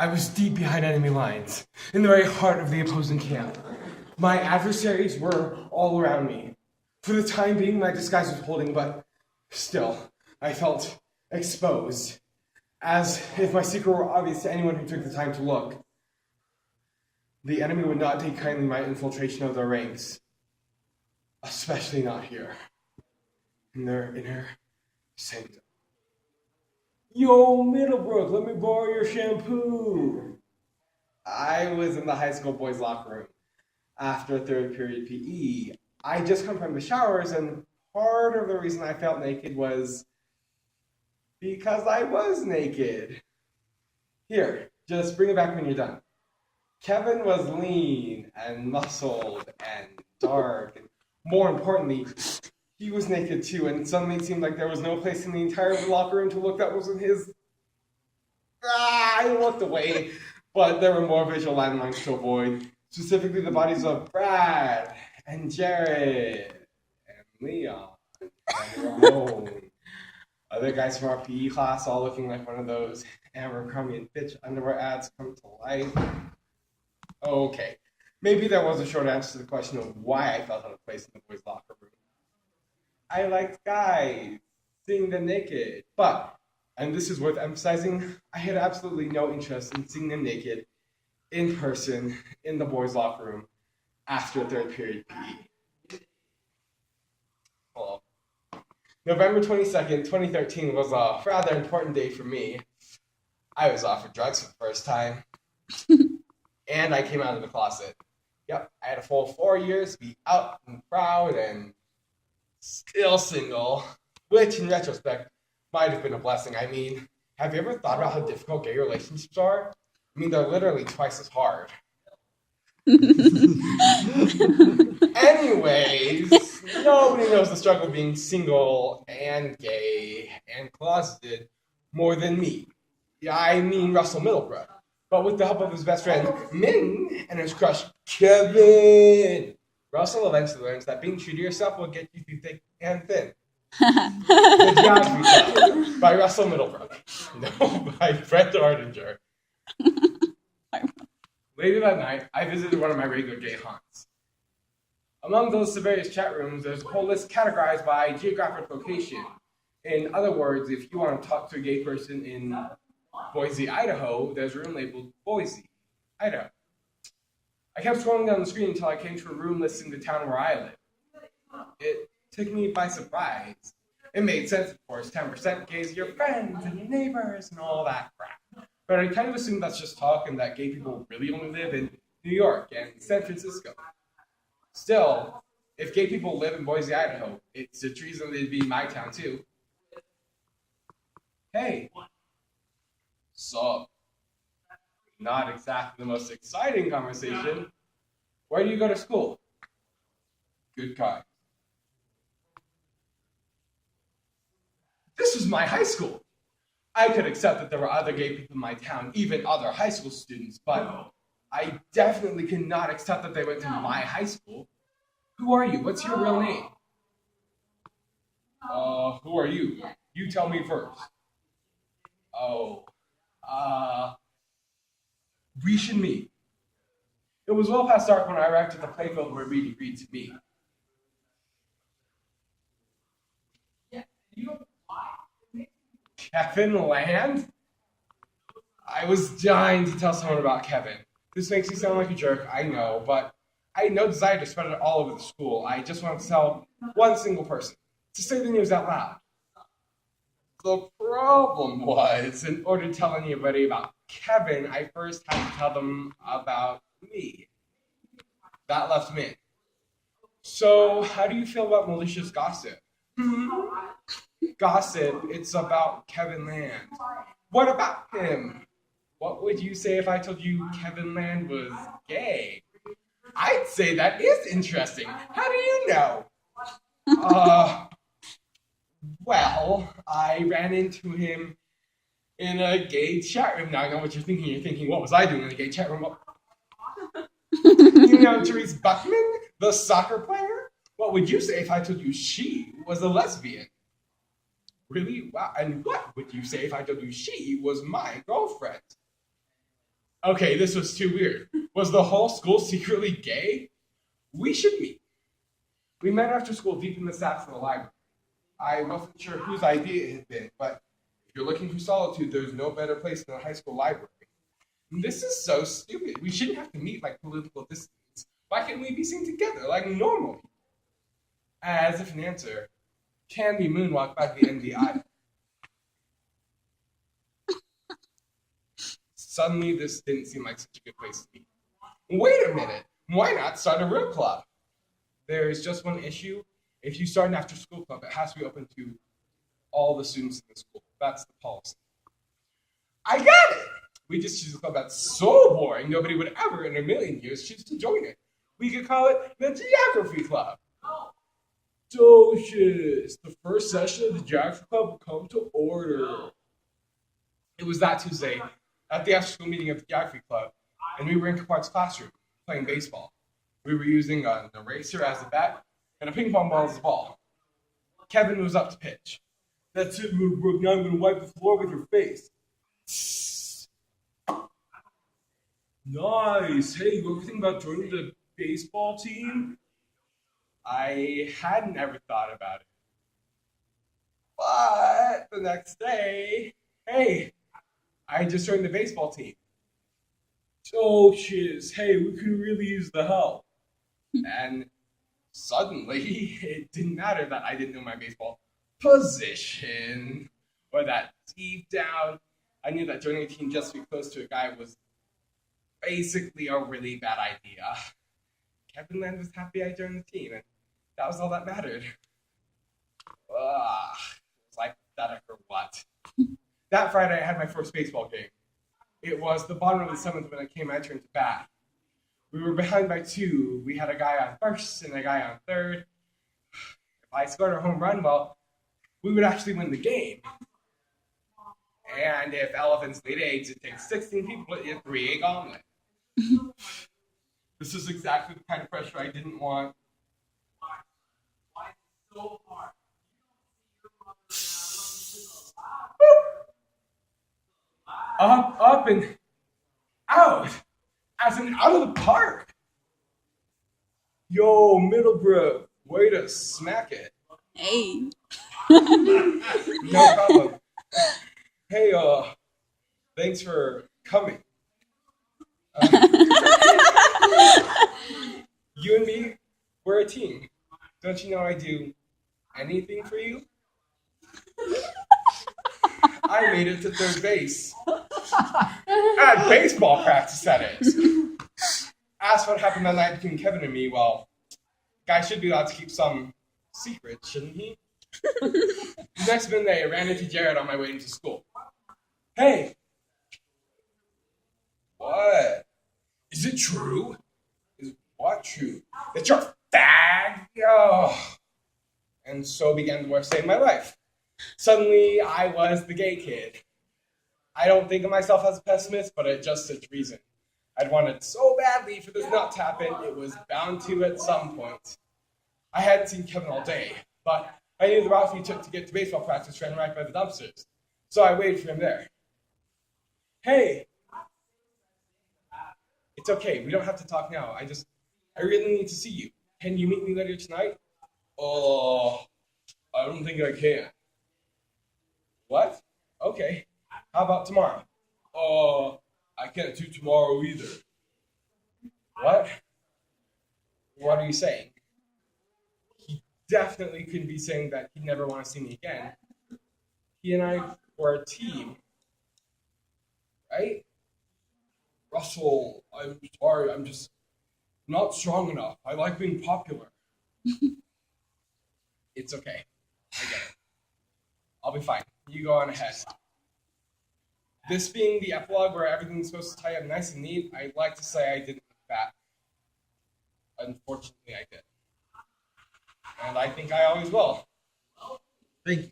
I was deep behind enemy lines, in the very heart of the opposing camp. My adversaries were all around me. For the time being, my disguise was holding, but still, I felt exposed, as if my secret were obvious to anyone who took the time to look. The enemy would not take kindly my infiltration of their ranks, especially not here, in their inner sanctum. Yo, Middlebrook, let me borrow your shampoo. I was in the high school boys' locker room after third period PE. I just come from the showers, and part of the reason I felt naked was because I was naked. Here, just bring it back when you're done. Kevin was lean and muscled and dark, and more importantly, he was naked too, and suddenly it seemed like there was no place in the entire locker room to look that wasn't his. I looked away, but there were more visual landmarks to avoid, specifically the bodies of Brad and Jared and Leon and Ramon. Other guys from our PE class all looking like one of those Abercrombie and Fitch underwear ads come to life. Okay, maybe there was a short answer to the question of why I felt out of place in the boys' locker room. I liked guys, seeing them naked, but, and this is worth emphasizing, I had absolutely no interest in seeing them naked in person in the boys' locker room after third period PE. Well, November 22nd, 2013 was a rather important day for me. I was offered drugs for the first time, and I came out of the closet. Yep, I had a full 4 years to be out and proud and still single, which in retrospect might have been a blessing. I mean, have you ever thought about how difficult gay relationships are? I mean, they're literally twice as hard. Anyways, nobody knows the struggle of being single and gay and closeted more than me. Yeah, I mean Russell Middlebrook. But with the help of his best friend, Min, and his crush, Kevin, Russell eventually learns that being true to yourself will get you through thick and thin. The Geography Club by Russell Middlebrook. No, by Brent hartinger. Later that night, I visited one of my regular gay haunts. Among those various chat rooms, there's a whole list categorized by geographic location. In other words, if you want to talk to a gay person in Boise, Idaho, there's a room labeled Boise, Idaho. I kept scrolling down the screen until I came to a room listing the town where I live. It took me by surprise. It made sense, of course, 10% gays are your friends and your neighbors and all that crap. But I kind of assumed that's just talk and that gay people really only live in New York and San Francisco. Still, if gay people live in Boise, Idaho, it's a reason they'd be in my town too. Hey. So, not exactly the most exciting conversation. Where do you go to school? Good kind. This was my high school. I could accept that there were other gay people in my town, even other high school students, but I definitely cannot accept that they went to my high school. Who are you? What's your real name? Who are you? You tell me first. Oh, we should meet. It was well past dark when I arrived at the playfield where Reed agreed to meet. Kevin Land? I was dying to tell someone about Kevin. This makes me sound like a jerk, I know, but I had no desire to spread it all over the school. I just wanted to tell one single person, to say the news out loud. The problem was, in order to tell anybody about Kevin, I first had to tell them about me. That left me. So, how do you feel about malicious gossip? Gossip, it's about Kevin Land. What about him? What would you say if I told you Kevin Land was gay? I'd say that is interesting. How do you know? Well, I ran into him in a gay chat room. Now I know what you're thinking. You're thinking, what was I doing in a gay chat room? You know Therese Buckman, the soccer player? What would you say if I told you she was a lesbian? Really? Wow. And what would you say if I told you she was my girlfriend? Okay, this was too weird. Was the whole school secretly gay? We should meet. We met after school deep in the stacks of the library. I wasn't sure whose idea it had been, but if you're looking for solitude, there's no better place than a high school library. And this is so stupid. We shouldn't have to meet like political distance. Why can't we be seen together like normal people? As if an answer, Candy Moon walked by the end of the aisle. Suddenly, this didn't seem like such a good place to be. Wait a minute. Why not start a real club? There is just one issue. If you start an after-school club, it has to be open to all the students in the school. That's the policy. I got it! We just choose a club that's so boring, nobody would ever in a million years choose to join it. We could call it the Geography Club. Docious! The first session of the Geography Club will come to order. It was that Tuesday at the after-school meeting of the Geography Club, and we were in Kapart's classroom playing baseball. We were using an eraser as a bat and a ping pong ball as a ball. Kevin was up to pitch. That's it, little Brooke. Now I'm going to wipe the floor with your face. Nice. Hey, you ever think about joining the baseball team? I hadn't ever thought about it. But the next day, hey, I just joined the baseball team. Oh, shiz. Hey, we could really use the help. And suddenly, it didn't matter that I didn't know my baseball position, or that deep down, I knew that joining a team just to be close to a guy was basically a really bad idea. Kevin Land was happy I joined the team, and that was all that mattered. It's like that for what? That Friday, I had my first baseball game. It was the bottom of the seventh when I came my turn to bat. We were behind by 2. We had a guy on first and a guy on third. If I scored a home run, well, we would actually win the game. And if elephants laid eggs, it takes 16 people to eat a 3-egg omelet. This is exactly the kind of pressure I didn't want. Why is it so hard? Up and out. As in out of the park. Yo, Middlebrook, way to smack it. Hey. No problem. Hey, thanks for coming. You and me, we're a team. Don't you know I do anything for you? I made it to third base. At baseball practice, that is. As for what happened that night between Kevin and me, well, guy should be allowed to keep some secrets, shouldn't he? Next Monday, I ran into Jared on my way into school. Hey! What? Is it true? Is what true? That you're a fag? Oh. And so began the worst day of my life. Suddenly, I was the gay kid. I don't think of myself as a pessimist, but at just such reason. I'd wanted so badly for this not to happen, it was bound to at some point. I hadn't seen Kevin all day, but I knew the route he took to get to baseball practice ran right by the dumpsters, so I waited for him there. Hey! It's okay, we don't have to talk now. I really need to see you. Can you meet me later tonight? Oh, I don't think I can. What? Okay. How about tomorrow? I can't do tomorrow either. What? What are you saying? He definitely couldn't be saying that he'd never want to see me again. He and I were a team. Right? Russell, I'm sorry, I'm just not strong enough. I like being popular. It's okay. I get it. I'll be fine. You go on ahead. This being the epilogue where everything's supposed to tie up nice and neat, I'd like to say I didn't look back. Unfortunately, I did. And I think I always will. Thank you.